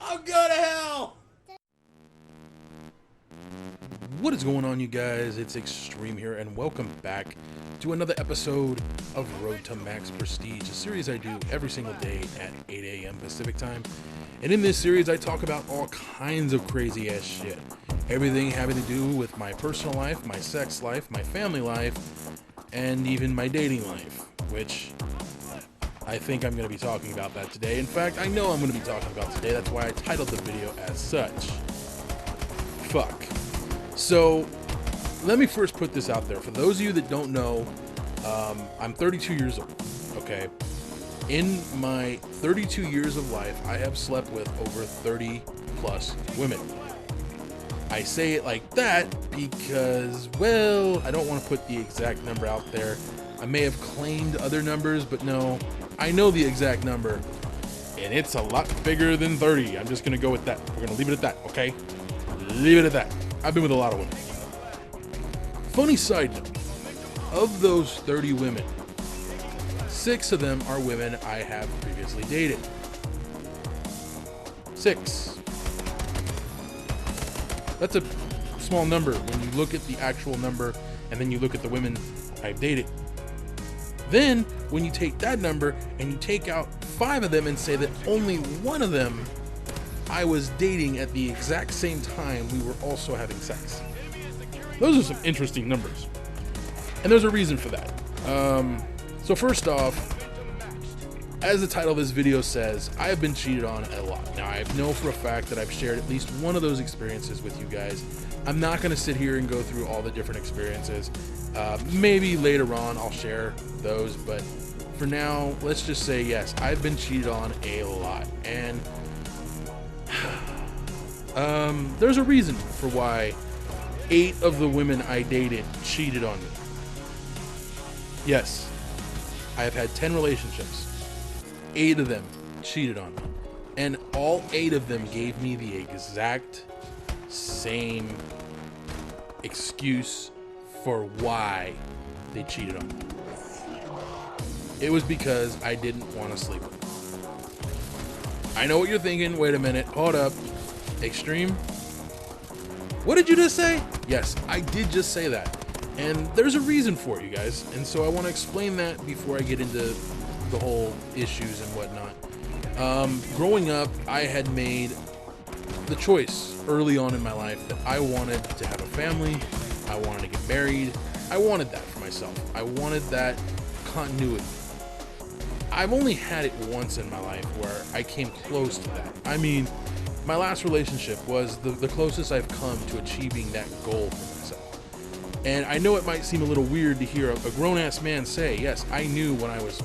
I'm going to hell! What is going on, you guys? It's Extreme here, and welcome back to another episode of Road to Max Prestige, a series I do every single day at 8 a.m. Pacific time. And in this series, I talk about all kinds of crazy ass shit. Everything having to do with my personal life, my sex life, my family life, and even my dating life, which I think I'm going to be talking about that today. In fact, I know I'm going to be talking about today. That's why I titled the video as such. Fuck. So, let me first put this out there. For those of you that don't know, I'm 32 years old, okay? In my 32 years of life, I have slept with over 30 plus women. I say it like that because, well, I don't want to put the exact number out there. I may have claimed other numbers, but no, I know the exact number, and it's a lot bigger than 30. I'm just going to go with that. We're going to leave it at that, okay? Leave it at that. I've been with a lot of women. Funny side note, of those 30 women, 6 of them are women I have previously dated. 6. That's a small number when you look at the actual number and then you look at the women I've dated. Then, when you take that number and you take out 5 of them and say that only one of them I was dating at the exact same time we were also having sex. Those are some interesting numbers. And there's a reason for that. So first off, as the title of this video says, I have been cheated on a lot. Now, I know for a fact that I've shared at least one of those experiences with you guys. I'm not going to sit here and go through all the different experiences. Maybe later on I'll share those, but for now, let's just say yes, I've been cheated on a lot. And there's a reason for why 8 of the women I dated cheated on me. Yes, I have had 10 relationships. 8 of them cheated on me. And all 8 of them gave me the exact same excuse for why they cheated on me. It was because I didn't want to sleep with them. I know what you're thinking. Wait a minute. Hold up. Extreme? What did you just say? Yes, I did just say that. And there's a reason for it, you guys. And so I want to explain that before I get into the whole issues and whatnot. Growing up, I had made the choice early on in my life that I wanted to have a family. I wanted to get married. I wanted that for myself. I wanted that continuity. I've only had it once in my life where I came close to that. I mean, my last relationship was the closest I've come to achieving that goal for myself. And I know it might seem a little weird to hear a grown-ass man say, yes, I knew when I was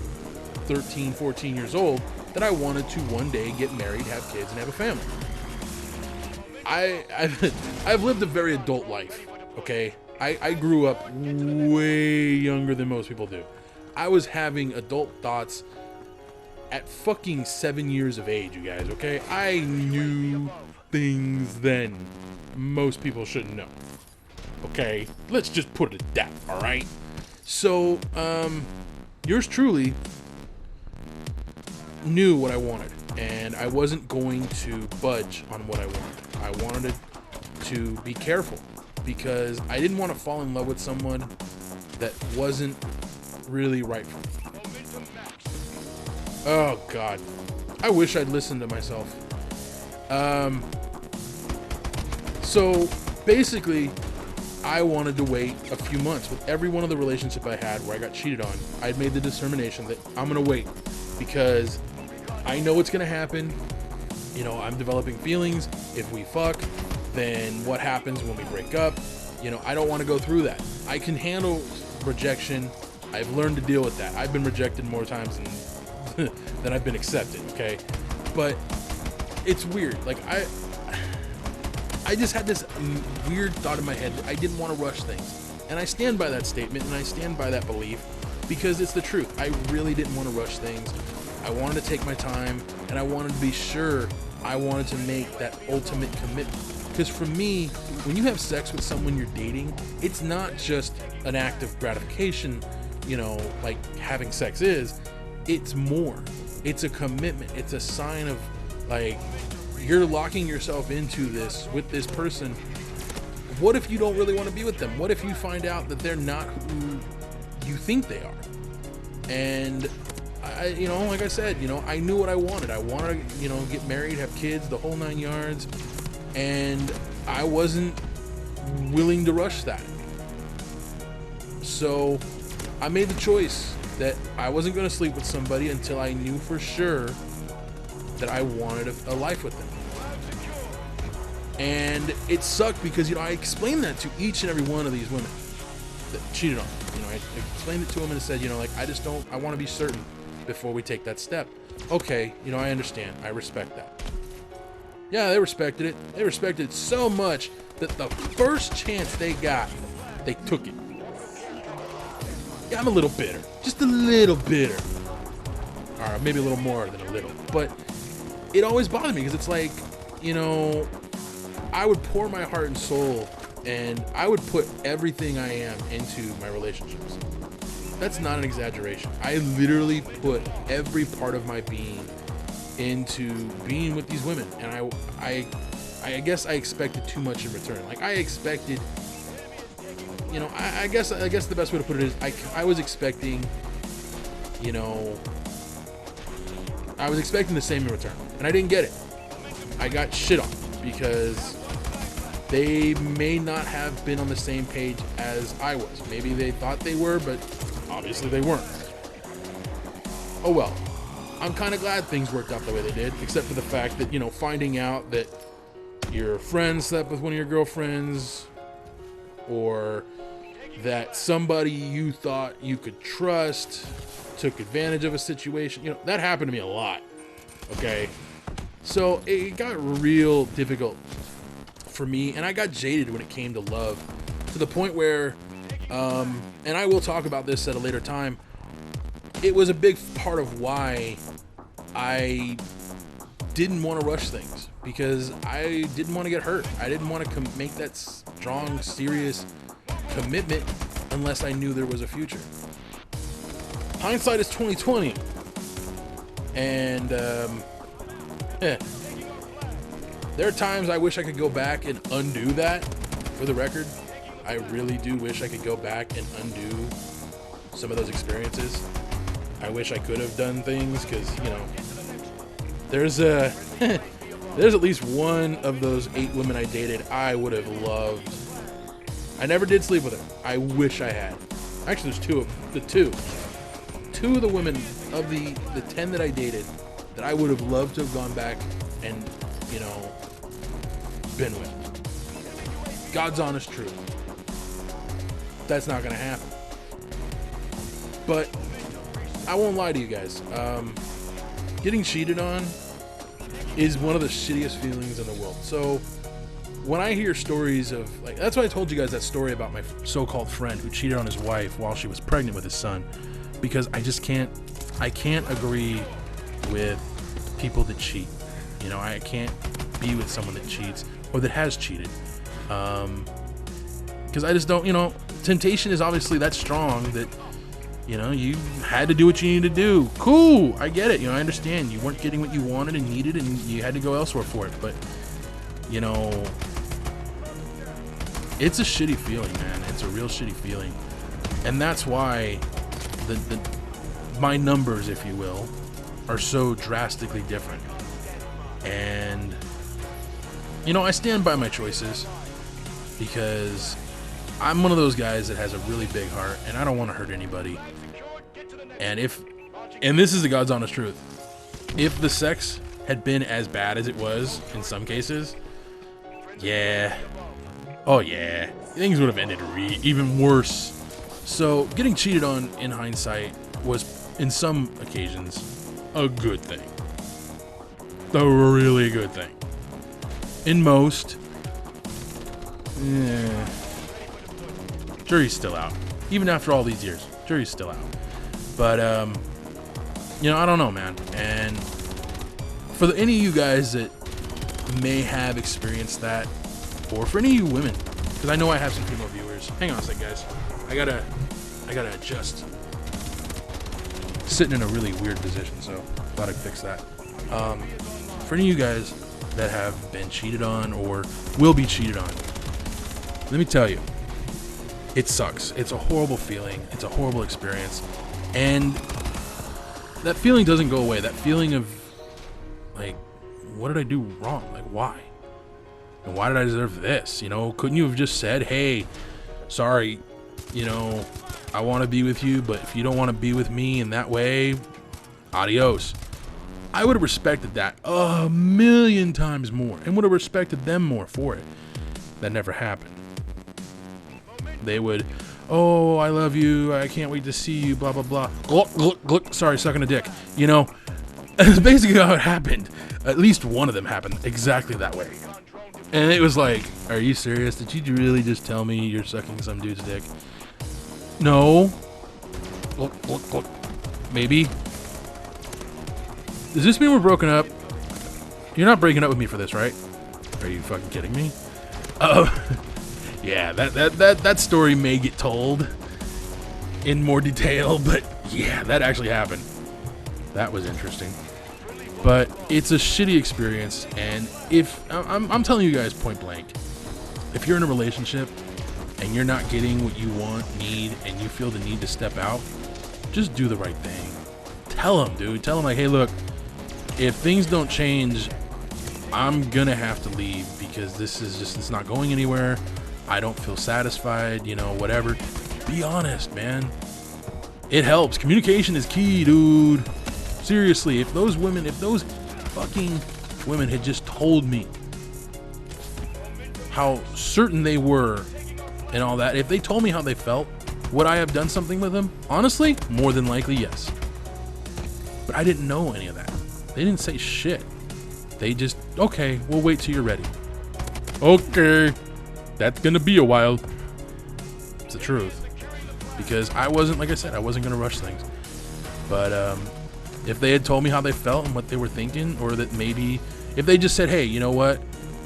13, 14 years old that I wanted to one day get married, have kids, and have a family. I've lived a very adult life, okay? I grew up way younger than most people do. I was having adult thoughts at fucking 7 years of age, you guys, okay? I knew things then most people shouldn't know. Okay? Let's just put it at that, alright? So, yours truly knew what I wanted, and I wasn't going to budge on what I wanted. I wanted to be careful, because I didn't want to fall in love with someone that wasn't really right for me. Oh God, I wish I'd listened to myself. So basically, I wanted to wait a few months. With every one of the relationship I had where I got cheated on, I'd made the determination that I'm gonna wait because I know what's gonna happen. You know, I'm developing feelings. If we fuck, then what happens when we break up? You know, I don't want to go through that. I can handle rejection. I've learned to deal with that. I've been rejected more times than I've been accepted, okay? But it's weird. Like, I just had this weird thought in my head that I didn't want to rush things. And I stand by that statement, and I stand by that belief because it's the truth. I really didn't want to rush things. I wanted to take my time, and I wanted to be sure I wanted to make that ultimate commitment. Because for me, when you have sex with someone you're dating, it's not just an act of gratification, you know, like having sex is. It's more. It's a commitment. It's a sign of, like, you're locking yourself into this with this person. What if you don't really want to be with them? What if you find out that they're not who you think they are? And like I said, I knew what I wanted. I wanted to, get married, have kids, the whole 9 yards. And I wasn't willing to rush that. So I made the choice that I wasn't going to sleep with somebody until I knew for sure that I wanted a life with them. And it sucked because, I explained that to each and every one of these women that cheated on me. I explained it to them and said, I want to be certain before we take that step. Okay, I understand. I respect that. Yeah, they respected it. They respected it so much that the first chance they got, they took it. Yeah, I'm a little bitter. Just a little bitter. Or maybe a little more than a little. But it always bothered me because it's like, I would pour my heart and soul and I would put everything I am into my relationships. That's not an exaggeration. I literally put every part of my being into being with these women, and I guess I expected too much in return. Like I expected, I guess the best way to put it is I was expecting, I was expecting the same in return, and I didn't get it. I got shit on because they may not have been on the same page as I was. Maybe they thought they were, but obviously they weren't. Oh well. I'm kind of glad things worked out the way they did, except for the fact that, finding out that your friend slept with one of your girlfriends, or that somebody you thought you could trust took advantage of a situation. That happened to me a lot. Okay. So it got real difficult for me, and I got jaded when it came to love, to the point where, and I will talk about this at a later time, it was a big part of why I didn't want to rush things, because I didn't want to get hurt. I didn't want to make that strong, serious commitment unless I knew there was a future. Hindsight is 20/20, and there are times I wish I could go back and undo that. For the record, I really do wish I could go back and undo some of those experiences. I wish I could have done things because, there's at least one of those 8 women I dated I would have loved. I never did sleep with her. I wish I had. Actually, there's two of the women of the 10 that I dated that I would have loved to have gone back and, been with. God's honest truth. That's not going to happen. But I won't lie to you guys. Getting cheated on is one of the shittiest feelings in the world. So when I hear stories of, that's why I told you guys that story about my so-called friend who cheated on his wife while she was pregnant with his son, because I can't agree with people that cheat. I can't be with someone that cheats or that has cheated. Because I just don't, temptation is obviously that strong that, you had to do what you needed to do. Cool, I get it. I understand. You weren't getting what you wanted and needed, and you had to go elsewhere for it. But, it's a shitty feeling, man. It's a real shitty feeling. And that's why my numbers, if you will, are so drastically different. And, I stand by my choices because I'm one of those guys that has a really big heart, and I don't want to hurt anybody. And this is the God's honest truth, if the sex had been as bad as it was in some cases, things would have ended even worse. So getting cheated on in hindsight was, in some occasions, a good thing. A really good thing. In most, jury's still out. Even after all these years, jury's still out. But, I don't know, man. And for any of you guys that may have experienced that, or for any of you women, because I know I have some female viewers. Hang on a second, guys. I gotta adjust. Sitting in a really weird position, so thought I'd fix that. For any of you guys that have been cheated on or will be cheated on. Let me tell you, it sucks. It's a horrible feeling. It's a horrible experience. And that feeling doesn't go away. That feeling of, like, what did I do wrong? Like, why? And why did I deserve this? You know, couldn't you have just said, hey, sorry, you know, I want to be with you, but if you don't want to be with me in that way, adios. I would have respected that a million times more and would have respected them more for it. That never happened. They would, oh, I love you, I can't wait to see you, blah, blah, blah. Gluck, gluck, gluck. Sorry, sucking a dick. You know, that's basically how it happened. At least one of them happened exactly that way. And it was like, are you serious? Did you really just tell me you're sucking some dude's dick? No. Gluck, gluck, gluck. Maybe. Does this mean we're broken up? You're not breaking up with me for this, right? Are you fucking kidding me? Yeah, that story may get told in more detail, but yeah, that actually happened. That was interesting. But it's a shitty experience, and if I'm telling you guys point blank, if you're in a relationship and you're not getting what you want, need, and you feel the need to step out, just do the right thing. Tell them, dude. Tell them, like, hey, look, if things don't change, I'm gonna have to leave because this is just, it's not going anywhere. I don't feel satisfied, you know, whatever. Be honest, man. It helps. Communication is key, dude. Seriously, if those fucking women had just told me how certain they were and all that, if they told me how they felt, would I have done something with them? Honestly, more than likely, yes. But I didn't know any of that. They didn't say shit. They just, okay, we'll wait till you're ready. Okay, that's gonna be a while. It's the truth. Because I wasn't, like I said, I wasn't gonna rush things. But if they had told me how they felt and what they were thinking, or that maybe if they just said, hey, you know what,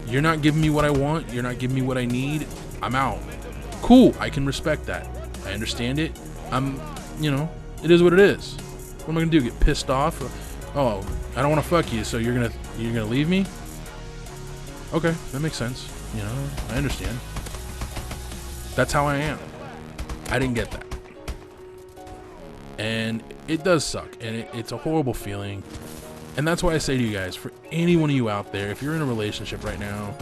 you're not giving me what I want, you're not giving me what I need, I'm out. Cool, I can respect that. I understand it. You know, it is what it is. What am I gonna do? Get pissed off? Oh, I don't want to fuck you, so you're gonna leave me? Okay, that makes sense. You know, I understand. That's how I am. I didn't get that. And it does suck, and it's a horrible feeling. And that's why I say to you guys, for any one of you out there, if you're in a relationship right now,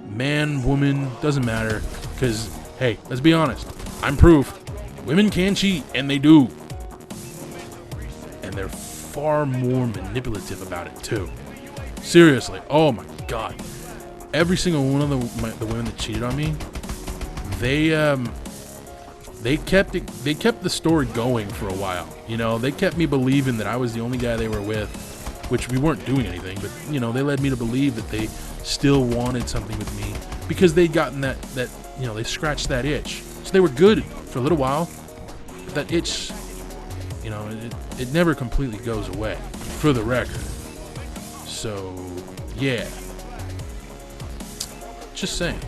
man, woman, doesn't matter, because, hey, let's be honest, I'm proof. Women can cheat, and they do. And they're far more manipulative about it, too. Seriously, oh my God. Every single one of the women that cheated on me, they kept the story going for a while. You know, they kept me believing that I was the only guy they were with, which we weren't doing anything, but you know, they led me to believe that they still wanted something with me because they'd gotten that you know, they scratched that itch. So they were good for a little while, but that itch, you know, it never completely goes away, for the record. So yeah, just saying.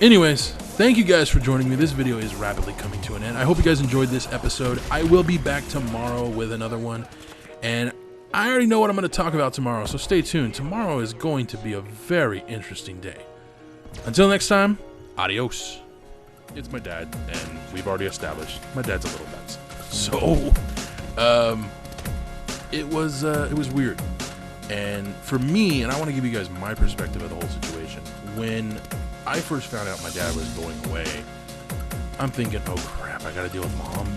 Anyways, thank you guys for joining me. This video is rapidly coming to an end. I hope you guys enjoyed this episode. I will be back tomorrow with another one, and I already know what I'm going to talk about tomorrow, so stay tuned. Tomorrow is going to be a very interesting day. Until next time, adios. It's my dad, and we've already established my dad's a little nuts. So, it was weird. And for me, and I want to give you guys my perspective of the whole situation, when I first found out my dad was going away, I'm thinking, oh crap, I gotta deal with mom.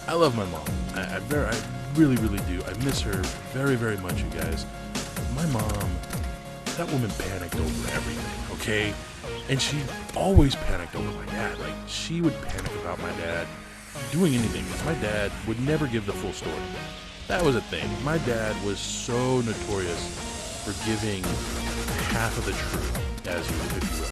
I love my mom. I really, really do. I miss her very, very much, you guys. My mom, that woman panicked over everything, okay? And she always panicked over my dad. Like, she would panic about my dad doing anything, because my dad would never give the full story. That was a thing. My dad was so notorious for giving half of the truth, as you will.